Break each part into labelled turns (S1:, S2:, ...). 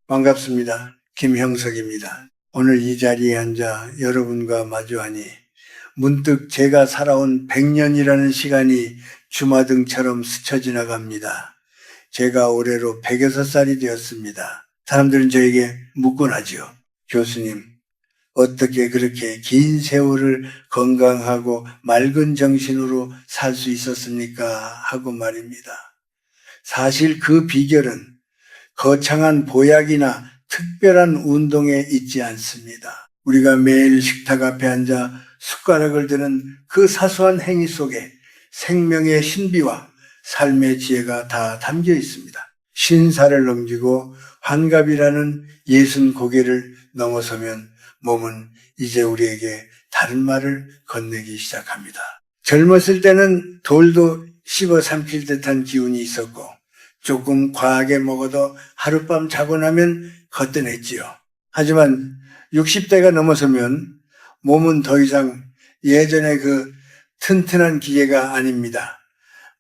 S1: 반갑습니다. 김형석입니다. 오늘 이 자리에 앉아 여러분과 마주하니 문득 제가 살아온 100년이라는 시간이 주마등처럼 스쳐 지나갑니다. 제가 올해로 106살이 되었습니다. 사람들은 저에게 묻곤 하죠. 교수님, 어떻게 그렇게 긴 세월을 건강하고 맑은 정신으로 살 수 있었습니까? 하고 말입니다. 사실 그 비결은 거창한 보약이나 특별한 운동에 있지 않습니다. 우리가 매일 식탁 앞에 앉아 숟가락을 드는 그 사소한 행위 속에 생명의 신비와 삶의 지혜가 다 담겨 있습니다. 신사를 넘기고 환갑이라는 60고개를 넘어서면 몸은 이제 우리에게 다른 말을 건네기 시작합니다. 젊었을 때는 돌도 씹어 삼킬 듯한 기운이 있었고 조금 과하게 먹어도 하룻밤 자고 나면 거뜬했지요. 하지만 60대가 넘어서면 몸은 더 이상 예전의 그 튼튼한 기계가 아닙니다.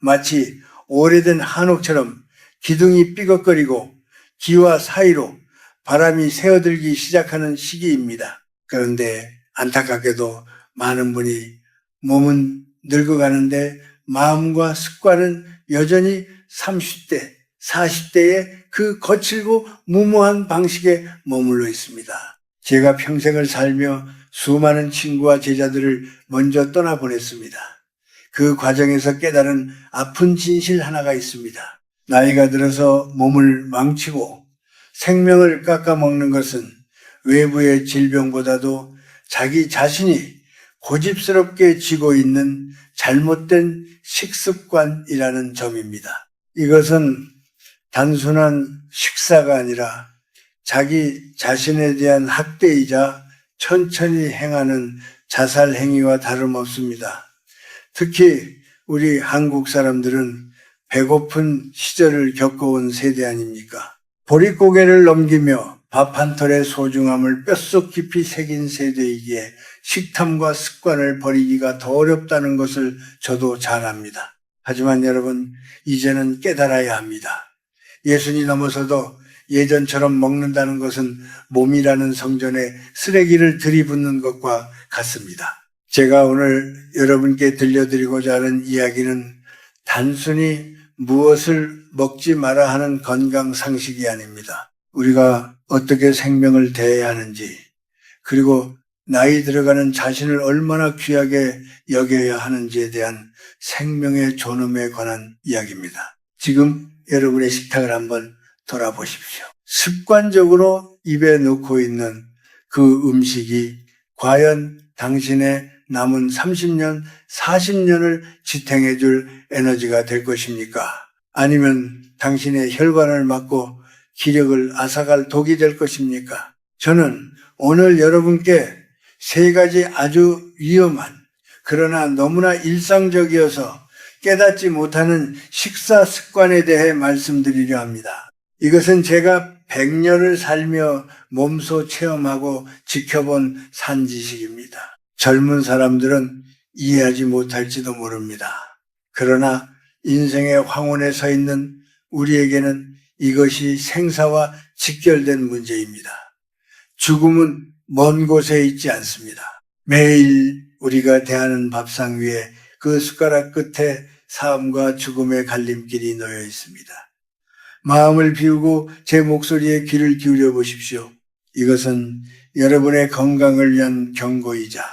S1: 마치 오래된 한옥처럼 기둥이 삐걱거리고 기와 사이로 바람이 새어들기 시작하는 시기입니다. 그런데 안타깝게도 많은 분이 몸은 늙어가는데 마음과 습관은 여전히 30대, 40대의 그 거칠고 무모한 방식에 머물러 있습니다. 제가 평생을 살며 수많은 친구와 제자들을 먼저 떠나보냈습니다. 그 과정에서 깨달은 아픈 진실 하나가 있습니다. 나이가 들어서 몸을 망치고 생명을 깎아먹는 것은 외부의 질병보다도 자기 자신이 고집스럽게 쥐고 있는 잘못된 식습관이라는 점입니다. 이것은 단순한 식사가 아니라 자기 자신에 대한 학대이자 천천히 행하는 자살 행위와 다름없습니다. 특히 우리 한국 사람들은 배고픈 시절을 겪어온 세대 아닙니까? 보릿고개를 넘기며 밥 한 톨의 소중함을 뼛속 깊이 새긴 세대이기에 식탐과 습관을 버리기가 더 어렵다는 것을 저도 잘 압니다. 하지만 여러분, 이제는 깨달아야 합니다. 60이 넘어서도 예전처럼 먹는다는 것은 몸이라는 성전에 쓰레기를 들이붓는 것과 같습니다. 제가 오늘 여러분께 들려드리고자 하는 이야기는 단순히 무엇을 먹지 말아 하는 건강 상식이 아닙니다. 우리가 어떻게 생명을 대해야 하는지, 그리고 나이 들어가는 자신을 얼마나 귀하게 여겨야 하는지에 대한 생명의 존엄에 관한 이야기입니다. 지금 여러분의 식탁을 한번 돌아보십시오. 습관적으로 입에 넣고 있는 그 음식이 과연 당신의 남은 30년, 40년을 지탱해 줄 에너지가 될 것입니까? 아니면 당신의 혈관을 막고 기력을 앗아갈 독이 될 것입니까? 저는 오늘 여러분께 3가지 아주 위험한, 그러나 너무나 일상적이어서 깨닫지 못하는 식사 습관에 대해 말씀드리려 합니다. 이것은 제가 100년을 살며 몸소 체험하고 지켜본 산지식입니다. 젊은 사람들은 이해하지 못할지도 모릅니다. 그러나 인생의 황혼에 서 있는 우리에게는 이것이 생사와 직결된 문제입니다. 죽음은 먼 곳에 있지 않습니다. 매일 우리가 대하는 밥상 위에 그 숟가락 끝에 삶과 죽음의 갈림길이 놓여 있습니다. 마음을 비우고 제 목소리에 귀를 기울여 보십시오. 이것은 여러분의 건강을 위한 경고이자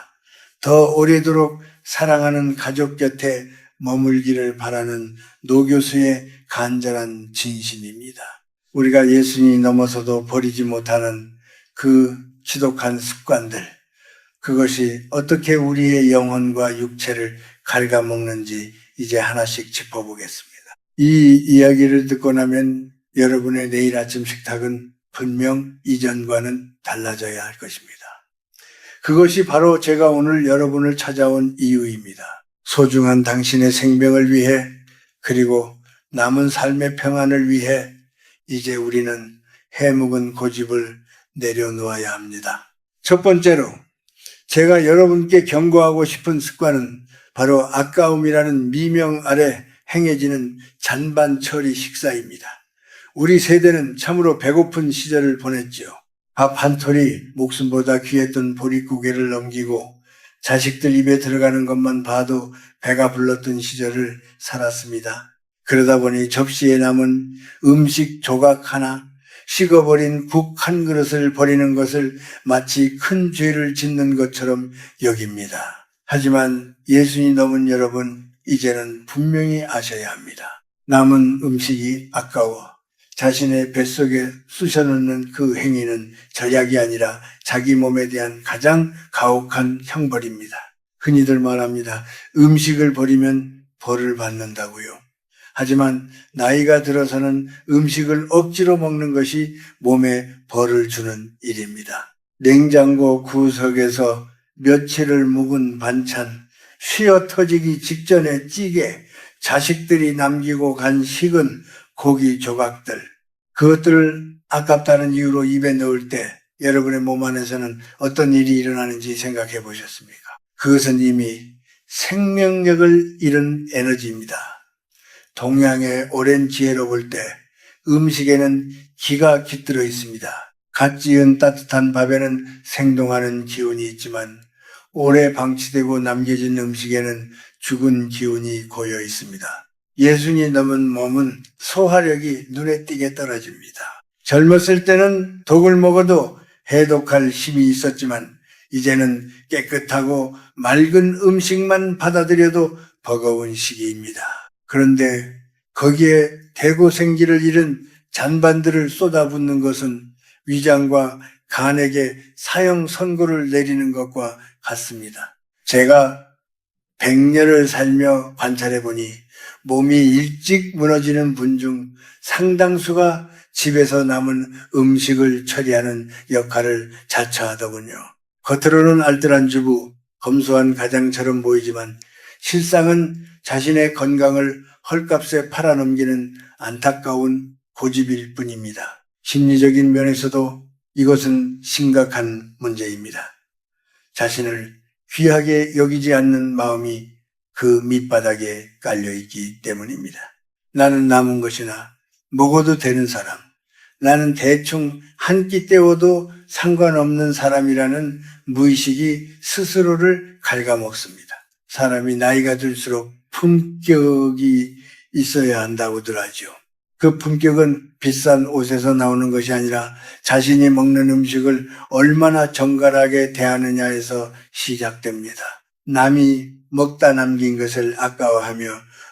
S1: 더 오래도록 사랑하는 가족 곁에 머물기를 바라는 노교수의 간절한 진심입니다. 우리가 60이 넘어서도 버리지 못하는 그 지독한 습관들, 그것이 어떻게 우리의 영혼과 육체를 갉아먹는지 이제 하나씩 짚어보겠습니다. 이 이야기를 듣고 나면 여러분의 내일 아침 식탁은 분명 이전과는 달라져야 할 것입니다. 그것이 바로 제가 오늘 여러분을 찾아온 이유입니다. 소중한 당신의 생명을 위해, 그리고 남은 삶의 평안을 위해 이제 우리는 해묵은 고집을 내려놓아야 합니다. 첫 번째로 제가 여러분께 경고하고 싶은 습관은 바로 아까움이라는 미명 아래 행해지는 잔반 처리 식사입니다. 우리 세대는 참으로 배고픈 시절을 보냈죠. 밥 한 톨이 목숨보다 귀했던 보릿고개를 넘기고 자식들 입에 들어가는 것만 봐도 배가 불렀던 시절을 살았습니다. 그러다 보니 접시에 남은 음식 조각 하나, 식어버린 국 한 그릇을 버리는 것을 마치 큰 죄를 짓는 것처럼 여깁니다. 하지만 예수님 넘은 여러분, 이제는 분명히 아셔야 합니다. 남은 음식이 아까워 자신의 뱃속에 쑤셔넣는 그 행위는 절약이 아니라 자기 몸에 대한 가장 가혹한 형벌입니다. 흔히들 말합니다. 음식을 버리면 벌을 받는다고요. 하지만 나이가 들어서는 음식을 억지로 먹는 것이 몸에 벌을 주는 일입니다. 냉장고 구석에서 며칠을 묵은 반찬, 휘어 터지기 직전에 찌개, 자식들이 남기고 간 식은 고기 조각들, 그것들을 아깝다는 이유로 입에 넣을 때 여러분의 몸 안에서는 어떤 일이 일어나는지 생각해 보셨습니까? 그것은 이미 생명력을 잃은 에너지입니다. 동양의 오랜 지혜로 볼 때 음식에는 기가 깃들어 있습니다. 갓 지은 따뜻한 밥에는 생동하는 기운이 있지만 오래 방치되고 남겨진 음식에는 죽은 기운이 고여 있습니다. 예순이 넘은 몸은 소화력이 눈에 띄게 떨어집니다. 젊었을 때는 독을 먹어도 해독할 힘이 있었지만 이제는 깨끗하고 맑은 음식만 받아들여도 버거운 시기입니다. 그런데 거기에 대고생기를 잃은 잔반들을 쏟아붓는 것은 위장과 간에게 사형 선고를 내리는 것과 같습니다. 제가 100년을 살며 관찰해 보니 몸이 일찍 무너지는 분 중 상당수가 집에서 남은 음식을 처리하는 역할을 자처하더군요. 겉으로는 알뜰한 주부, 검소한 가장처럼 보이지만 실상은 자신의 건강을 헐값에 팔아넘기는 안타까운 고집일 뿐입니다. 심리적인 면에서도 이것은 심각한 문제입니다. 자신을 귀하게 여기지 않는 마음이 그 밑바닥에 깔려있기 때문입니다. 나는 남은 것이나 먹어도 되는 사람, 나는 대충 한 끼 때워도 상관없는 사람이라는 무의식이 스스로를 갉아먹습니다. 사람이 나이가 들수록 품격이 있어야 한다고들 하죠. 그 품격은 비싼 옷에서 나오는 것이 아니라 자신이 먹는 음식을 얼마나 정갈하게 대하느냐에서 시작됩니다. 남이 먹다 남긴 것을 아까워하며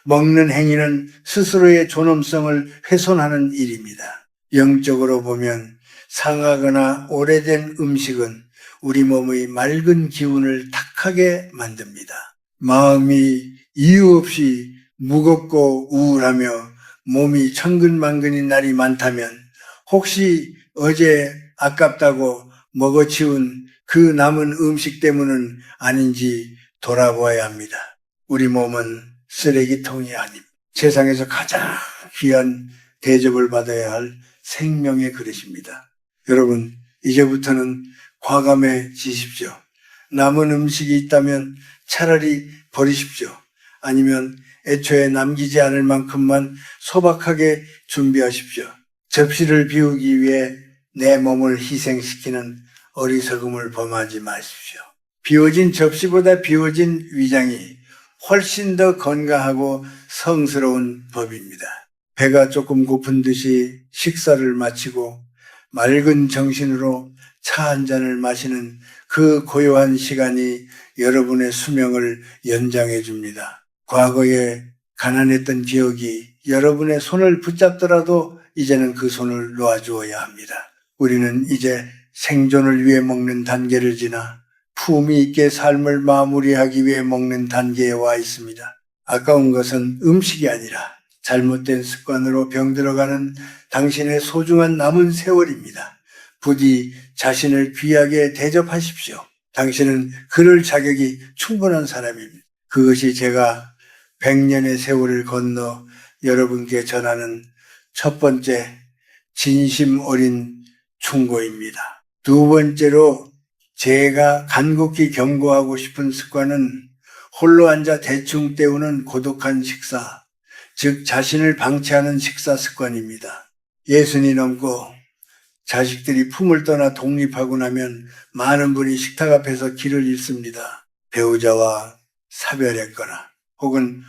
S1: 먹는 행위는 스스로의 존엄성을 훼손하는 일입니다. 영적으로 보면 상하거나 오래된 음식은 우리 몸의 맑은 기운을 탁하게 만듭니다. 마음이 이유 없이 무겁고 우울하며 몸이 천근만근인 날이 많다면 혹시 어제 아깝다고 먹어치운 그 남은 음식 때문은 아닌지 돌아보아야 합니다. 우리 몸은 쓰레기통이 아닙니다. 세상에서 가장 귀한 대접을 받아야 할 생명의 그릇입니다. 여러분, 이제부터는 과감해지십시오. 남은 음식이 있다면 차라리 버리십시오. 아니면 애초에 남기지 않을 만큼만 소박하게 준비하십시오. 접시를 비우기 위해 내 몸을 희생시키는 어리석음을 범하지 마십시오. 비워진 접시보다 비워진 위장이 훨씬 더 건강하고 성스러운 법입니다. 배가 조금 고픈 듯이 식사를 마치고 맑은 정신으로 차 한 잔을 마시는 그 고요한 시간이 여러분의 수명을 연장해 줍니다. 과거에 가난했던 기억이 여러분의 손을 붙잡더라도 이제는 그 손을 놓아주어야 합니다. 우리는 이제 생존을 위해 먹는 단계를 지나 품위 있게 삶을 마무리하기 위해 먹는 단계에 와 있습니다. 아까운 것은 음식이 아니라 잘못된 습관으로 병들어가는 당신의 소중한 남은 세월입니다. 부디 자신을 귀하게 대접하십시오. 당신은 그럴 자격이 충분한 사람입니다. 그것이 제가 100년의 세월을 건너 여러분께 전하는 첫 번째 진심 어린 충고입니다. 두 번째로 제가 간곡히 경고하고 싶은 습관은 홀로 앉아 대충 때우는 고독한 식사, 즉 자신을 방치하는 식사 습관입니다. 예순이 넘고 자식들이 품을 떠나 독립하고 나면 많은 분이 식탁 앞에서 길을 잃습니다. 배우자와 사별했거나 혹은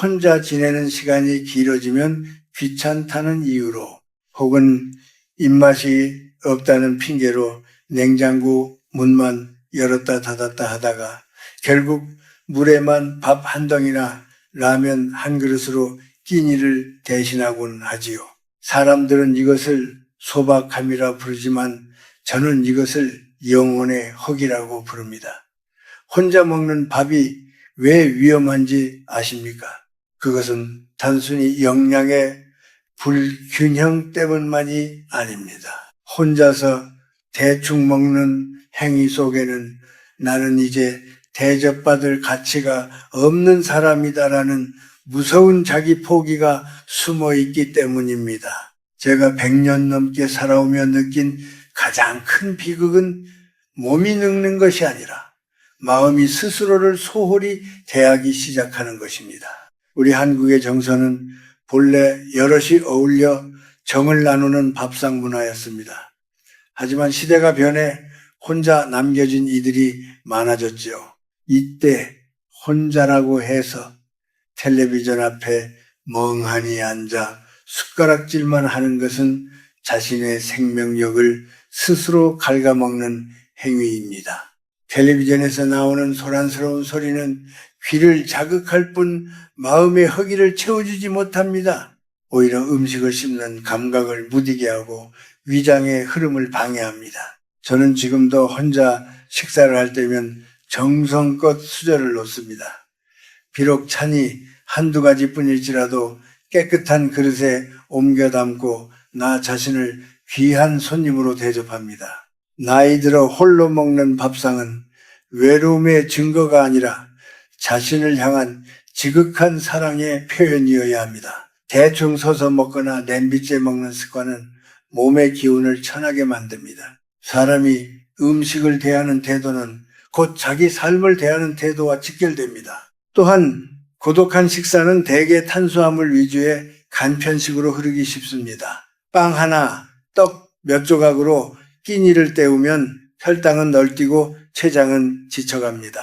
S1: 혼자 지내는 시간이 길어지면 귀찮다는 이유로 혹은 입맛이 없다는 핑계로 냉장고 문만 열었다 닫았다 하다가 결국 물에만 밥 한 덩이나 라면 한 그릇으로 끼니를 대신하곤 하지요. 사람들은 이것을 소박함이라 부르지만 저는 이것을 영혼의 허기라고 부릅니다. 혼자 먹는 밥이 왜 위험한지 아십니까? 그것은 단순히 영양의 불균형 때문만이 아닙니다. 혼자서 대충 먹는 행위 속에는 나는 이제 대접받을 가치가 없는 사람이다라는 무서운 자기 포기가 숨어 있기 때문입니다. 제가 100년 넘게 살아오며 느낀 가장 큰 비극은 몸이 늙는 것이 아니라 마음이 스스로를 소홀히 대하기 시작하는 것입니다. 우리 한국의 정서는 본래 여럿이 어울려 정을 나누는 밥상 문화였습니다. 하지만 시대가 변해 혼자 남겨진 이들이 많아졌죠. 이때 혼자라고 해서 텔레비전 앞에 멍하니 앉아 숟가락질만 하는 것은 자신의 생명력을 스스로 갉아먹는 행위입니다. 텔레비전에서 나오는 소란스러운 소리는 귀를 자극할 뿐 마음의 허기를 채워주지 못합니다. 오히려 음식을 씹는 감각을 무디게 하고 위장의 흐름을 방해합니다. 저는 지금도 혼자 식사를 할 때면 정성껏 수저를 놓습니다. 비록 찬이 한두 가지뿐일지라도 깨끗한 그릇에 옮겨 담고 나 자신을 귀한 손님으로 대접합니다. 나이 들어 홀로 먹는 밥상은 외로움의 증거가 아니라 자신을 향한 지극한 사랑의 표현이어야 합니다. 대충 서서 먹거나 냄비째 먹는 습관은 몸의 기운을 천하게 만듭니다. 사람이 음식을 대하는 태도는 곧 자기 삶을 대하는 태도와 직결됩니다. 또한 고독한 식사는 대개 탄수화물 위주의 간편식으로 흐르기 쉽습니다. 빵 하나, 떡 몇 조각으로 끼니를 때우면 혈당은 널뛰고 췌장은 지쳐갑니다.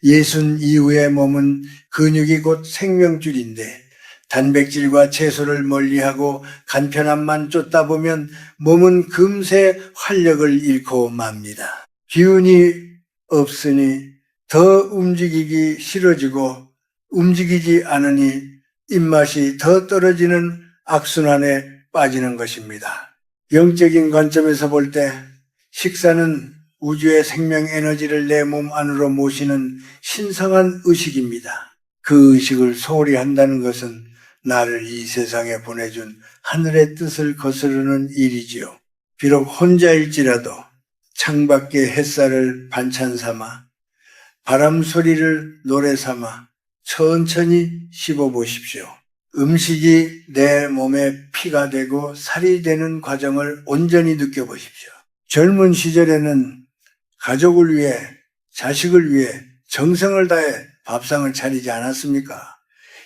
S1: 예순 이후의 몸은 근육이 곧 생명줄인데 단백질과 채소를 멀리하고 간편함만 쫓다 보면 몸은 금세 활력을 잃고 맙니다. 기운이 없으니 더 움직이기 싫어지고 움직이지 않으니 입맛이 더 떨어지는 악순환에 빠지는 것입니다. 영적인 관점에서 볼 때 식사는 우주의 생명 에너지를 내 몸 안으로 모시는 신성한 의식입니다. 그 의식을 소홀히 한다는 것은 나를 이 세상에 보내준 하늘의 뜻을 거스르는 일이지요. 비록 혼자일지라도 창밖의 햇살을 반찬 삼아 바람 소리를 노래 삼아 천천히 씹어 보십시오. 음식이 내 몸에 피가 되고 살이 되는 과정을 온전히 느껴보십시오. 젊은 시절에는 가족을 위해, 자식을 위해 정성을 다해 밥상을 차리지 않았습니까?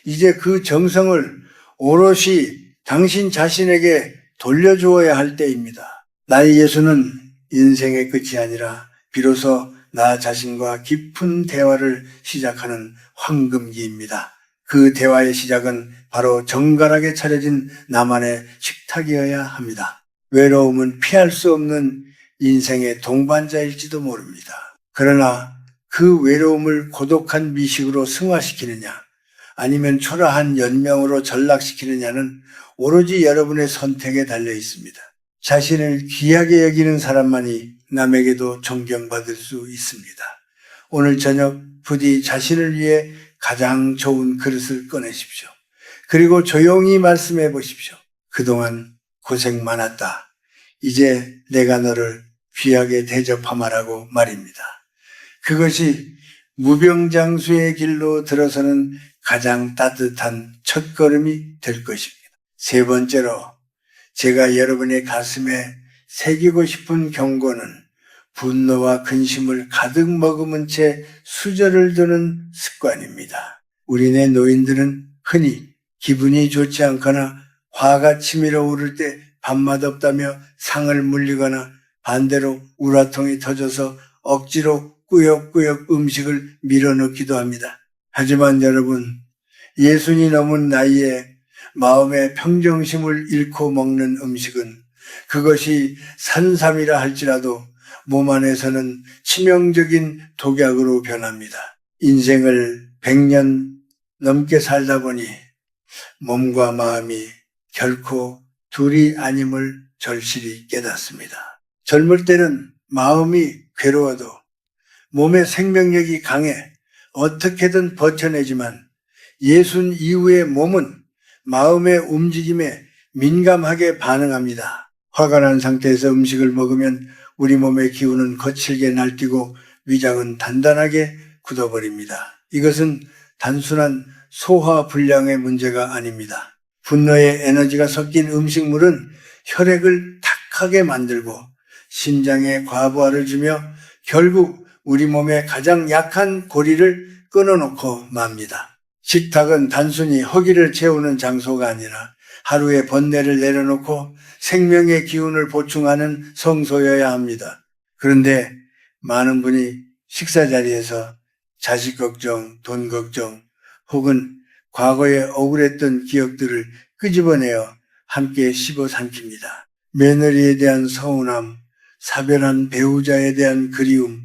S1: 이제 그 정성을 오롯이 당신 자신에게 돌려주어야 할 때입니다. 나의 예수는 인생의 끝이 아니라 비로소 나 자신과 깊은 대화를 시작하는 황금기입니다. 그 대화의 시작은 바로 정갈하게 차려진 나만의 식탁이어야 합니다. 외로움은 피할 수 없는 인생의 동반자일지도 모릅니다. 그러나 그 외로움을 고독한 미식으로 승화시키느냐 아니면 초라한 연명으로 전락시키느냐는 오로지 여러분의 선택에 달려 있습니다. 자신을 귀하게 여기는 사람만이 남에게도 존경받을 수 있습니다. 오늘 저녁 부디 자신을 위해 가장 좋은 그릇을 꺼내십시오. 그리고 조용히 말씀해 보십시오. 그동안 고생 많았다. 이제 내가 너를 귀하게 대접하마라고 말입니다. 그것이 무병장수의 길로 들어서는 가장 따뜻한 첫걸음이 될 것입니다. 세 번째로 제가 여러분의 가슴에 새기고 싶은 경고는 분노와 근심을 가득 머금은 채 수저를 두는 습관입니다. 우리네 노인들은 흔히 기분이 좋지 않거나 화가 치밀어 오를 때 밥맛 없다며 상을 물리거나 반대로 우라통이 터져서 억지로 꾸역꾸역 음식을 밀어넣기도 합니다. 하지만 여러분, 예순이 넘은 나이에 마음의 평정심을 잃고 먹는 음식은 그것이 산삼이라 할지라도 몸 안에서는 치명적인 독약으로 변합니다. 인생을 100년 넘게 살다 보니 몸과 마음이 결코 둘이 아님을 절실히 깨닫습니다. 젊을 때는 마음이 괴로워도 몸의 생명력이 강해 어떻게든 버텨내지만 60 이후의 몸은 마음의 움직임에 민감하게 반응합니다. 화가 난 상태에서 음식을 먹으면 우리 몸의 기운은 거칠게 날뛰고 위장은 단단하게 굳어버립니다. 이것은 단순한 소화불량의 문제가 아닙니다. 분노의 에너지가 섞인 음식물은 혈액을 탁하게 만들고 심장에 과부하를 주며 결국 우리 몸의 가장 약한 고리를 끊어놓고 맙니다. 식탁은 단순히 허기를 채우는 장소가 아니라 하루의 번뇌를 내려놓고 생명의 기운을 보충하는 성소여야 합니다. 그런데 많은 분이 식사 자리에서 자식 걱정, 돈 걱정, 혹은 과거에 억울했던 기억들을 끄집어내어 함께 씹어 삼킵니다. 며느리에 대한 서운함, 사별한 배우자에 대한 그리움,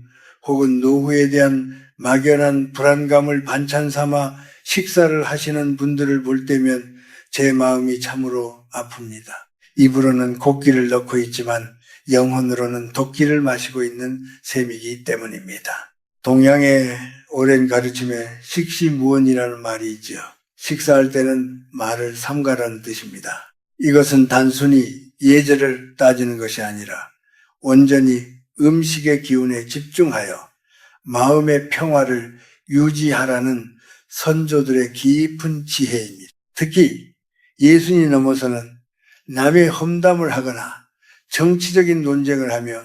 S1: 혹은 노후에 대한 막연한 불안감을 반찬 삼아 식사를 하시는 분들을 볼 때면 제 마음이 참으로 아픕니다. 입으로는 곡기를 넣고 있지만 영혼으로는 독기를 마시고 있는 셈이기 때문입니다. 동양의 오랜 가르침에 식시무언이라는 말이 있죠. 식사할 때는 말을 삼가라는 뜻입니다. 이것은 단순히 예절을 따지는 것이 아니라 온전히 음식의 기운에 집중하여 마음의 평화를 유지하라는 선조들의 깊은 지혜입니다. 특히 예순이 넘어서는 남의 험담을 하거나 정치적인 논쟁을 하며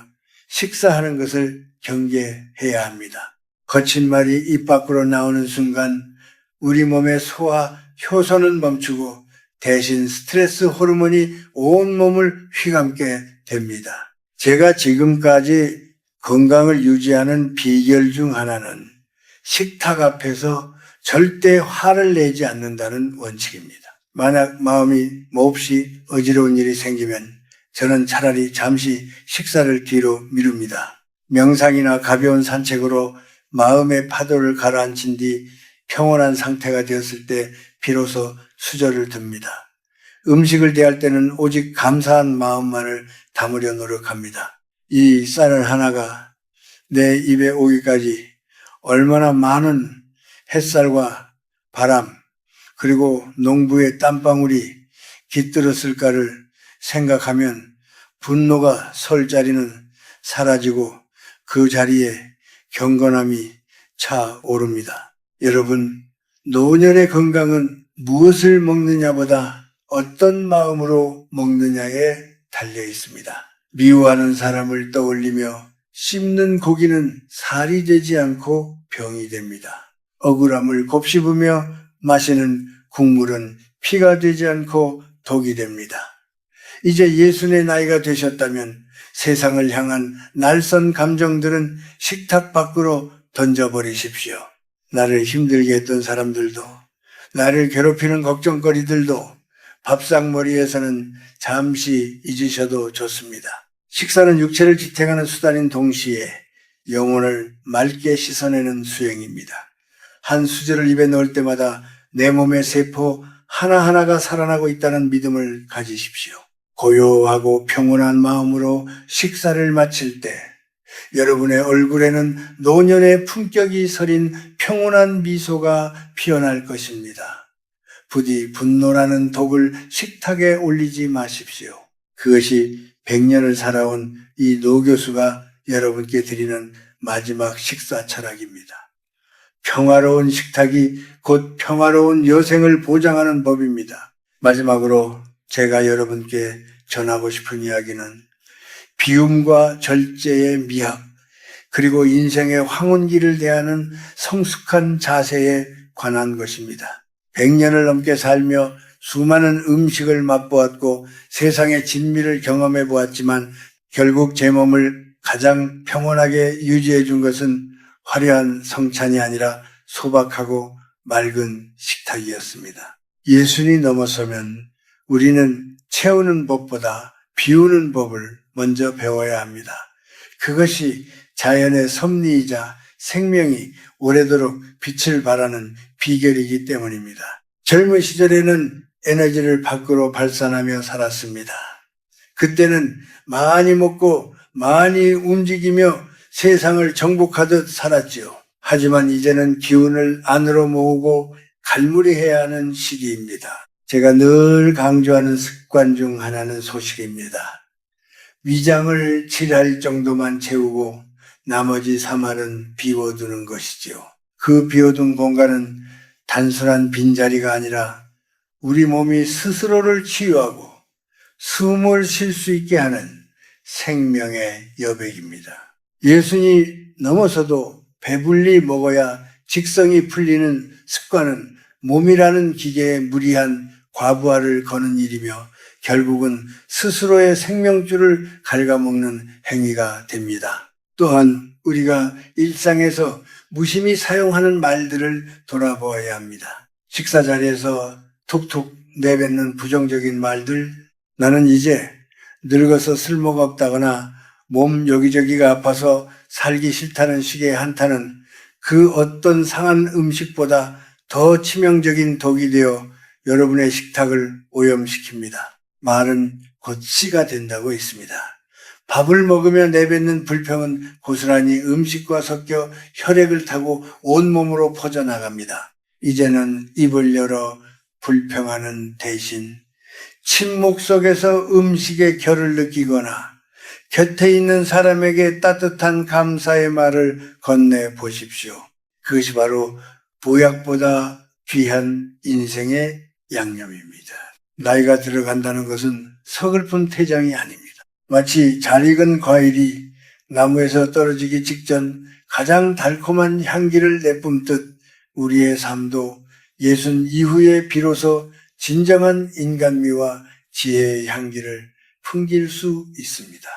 S1: 식사하는 것을 경계해야 합니다. 거친 말이 입 밖으로 나오는 순간 우리 몸의 소화 효소는 멈추고 대신 스트레스 호르몬이 온 몸을 휘감게 됩니다. 제가 지금까지 건강을 유지하는 비결 중 하나는 식탁 앞에서 절대 화를 내지 않는다는 원칙입니다. 만약 마음이 몹시 어지러운 일이 생기면 저는 차라리 잠시 식사를 뒤로 미룹니다. 명상이나 가벼운 산책으로 마음의 파도를 가라앉힌 뒤 평온한 상태가 되었을 때 비로소 수저를 듭니다. 음식을 대할 때는 오직 감사한 마음만을 담으려 노력합니다. 이 쌀을 하나가 내 입에 오기까지 얼마나 많은 햇살과 바람 그리고 농부의 땀방울이 깃들었을까를 생각하면 분노가 설 자리는 사라지고 그 자리에 경건함이 차오릅니다. 여러분, 노년의 건강은 무엇을 먹느냐보다 어떤 마음으로 먹느냐에 달려 있습니다. 미워하는 사람을 떠올리며 씹는 고기는 살이 되지 않고 병이 됩니다. 억울함을 곱씹으며 마시는 국물은 피가 되지 않고 독이 됩니다. 이제 예순의 나이가 되셨다면 세상을 향한 날선 감정들은 식탁 밖으로 던져버리십시오. 나를 힘들게 했던 사람들도, 나를 괴롭히는 걱정거리들도 밥상머리에서는 잠시 잊으셔도 좋습니다. 식사는 육체를 지탱하는 수단인 동시에 영혼을 맑게 씻어내는 수행입니다. 한 수저를 입에 넣을 때마다 내 몸의 세포 하나하나가 살아나고 있다는 믿음을 가지십시오. 고요하고 평온한 마음으로 식사를 마칠 때 여러분의 얼굴에는 노년의 품격이 서린 평온한 미소가 피어날 것입니다. 부디 분노라는 독을 식탁에 올리지 마십시오. 그것이 100년을 살아온 이 노 교수가 여러분께 드리는 마지막 식사 철학입니다. 평화로운 식탁이 곧 평화로운 여생을 보장하는 법입니다. 마지막으로 제가 여러분께 전하고 싶은 이야기는 비움과 절제의 미학, 그리고 인생의 황혼기를 대하는 성숙한 자세에 관한 것입니다. 100년을 넘게 살며 수많은 음식을 맛보았고 세상의 진미를 경험해 보았지만 결국 제 몸을 가장 평온하게 유지해 준 것은 화려한 성찬이 아니라 소박하고 맑은 식탁이었습니다. 예수님이 넘어서면 우리는 채우는 법보다 비우는 법을 먼저 배워야 합니다. 그것이 자연의 섭리이자 생명이 오래도록 빛을 발하는 비결이기 때문입니다. 젊은 시절에는 에너지를 밖으로 발산하며 살았습니다. 그때는 많이 먹고 많이 움직이며 세상을 정복하듯 살았지요. 하지만 이제는 기운을 안으로 모으고 갈무리해야 하는 시기입니다. 제가 늘 강조하는 습관 중 하나는 소식입니다. 위장을 칠할 정도만 채우고 나머지 3알은 비워두는 것이지요. 그 비워둔 공간은 단순한 빈자리가 아니라 우리 몸이 스스로를 치유하고 숨을 쉴 수 있게 하는 생명의 여백입니다. 예수님이 넘어서도 배불리 먹어야 직성이 풀리는 습관은 몸이라는 기계에 무리한 과부하를 거는 일이며 결국은 스스로의 생명줄을 갉아먹는 행위가 됩니다. 또한 우리가 일상에서 무심히 사용하는 말들을 돌아보아야 합니다. 식사 자리에서 툭툭 내뱉는 부정적인 말들, 나는 이제 늙어서 쓸모가 없다거나 몸 여기저기가 아파서 살기 싫다는 식의 한탄은 그 어떤 상한 음식보다 더 치명적인 독이 되어 여러분의 식탁을 오염시킵니다. 말은 곧 씨가 된다고 있습니다. 밥을 먹으며 내뱉는 불평은 고스란히 음식과 섞여 혈액을 타고 온몸으로 퍼져나갑니다. 이제는 입을 열어 불평하는 대신 침묵 속에서 음식의 결을 느끼거나 곁에 있는 사람에게 따뜻한 감사의 말을 건네 보십시오. 그것이 바로 보약보다 귀한 인생의 양념입니다. 나이가 들어간다는 것은 서글픈 퇴장이 아닙니다. 마치 잘 익은 과일이 나무에서 떨어지기 직전 가장 달콤한 향기를 내뿜듯 우리의 삶도 예순 이후에 비로소 진정한 인간미와 지혜의 향기를 풍길 수 있습니다.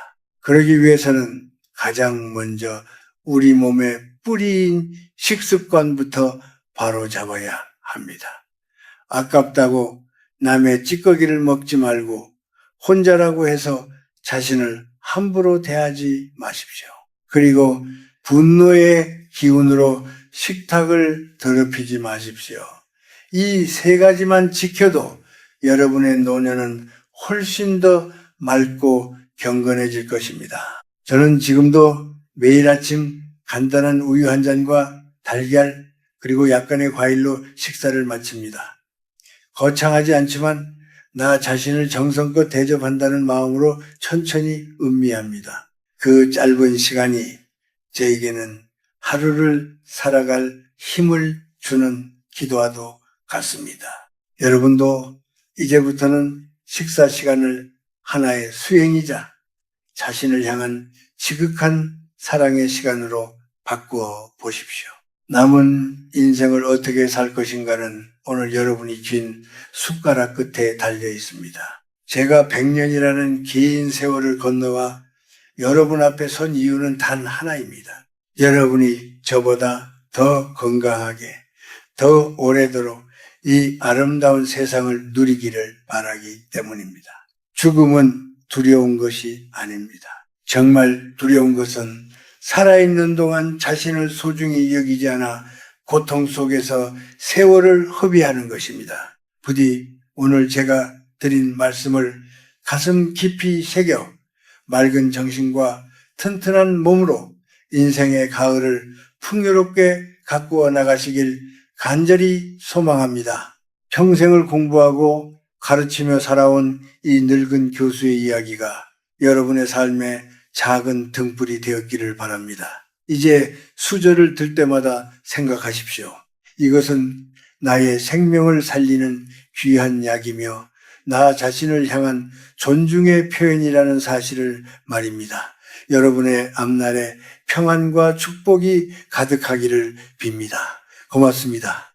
S1: 그러기 위해서는 가장 먼저 우리 몸의 뿌리인 식습관부터 바로잡아야 합니다. 아깝다고 남의 찌꺼기를 먹지 말고 혼자라고 해서 자신을 함부로 대하지 마십시오. 그리고 분노의 기운으로 식탁을 더럽히지 마십시오. 이 세 가지만 지켜도 여러분의 노년은 훨씬 더 맑고 경건해질 것입니다. 저는 지금도 매일 아침 간단한 우유 한 잔과 달걀 그리고 약간의 과일로 식사를 마칩니다. 거창하지 않지만 나 자신을 정성껏 대접한다는 마음으로 천천히 음미합니다. 그 짧은 시간이 저에게는 하루를 살아갈 힘을 주는 기도와도 같습니다. 여러분도 이제부터는 식사 시간을 하나의 수행이자 자신을 향한 지극한 사랑의 시간으로 바꾸어 보십시오. 남은 인생을 어떻게 살 것인가는 오늘 여러분이 쥔 숟가락 끝에 달려 있습니다. 제가 100년이라는 긴 세월을 건너와 여러분 앞에 선 이유는 단 하나입니다. 여러분이 저보다 더 건강하게, 더 오래도록 이 아름다운 세상을 누리기를 바라기 때문입니다. 죽음은 두려운 것이 아닙니다. 정말 두려운 것은 살아있는 동안 자신을 소중히 여기지 않아 고통 속에서 세월을 허비하는 것입니다. 부디 오늘 제가 드린 말씀을 가슴 깊이 새겨 맑은 정신과 튼튼한 몸으로 인생의 가을을 풍요롭게 가꾸어 나가시길 간절히 소망합니다. 평생을 공부하고 가르치며 살아온 이 늙은 교수의 이야기가 여러분의 삶에 작은 등불이 되었기를 바랍니다. 이제 수저를 들 때마다 생각하십시오. 이것은 나의 생명을 살리는 귀한 약이며 나 자신을 향한 존중의 표현이라는 사실을 말입니다. 여러분의 앞날에 평안과 축복이 가득하기를 빕니다. 고맙습니다.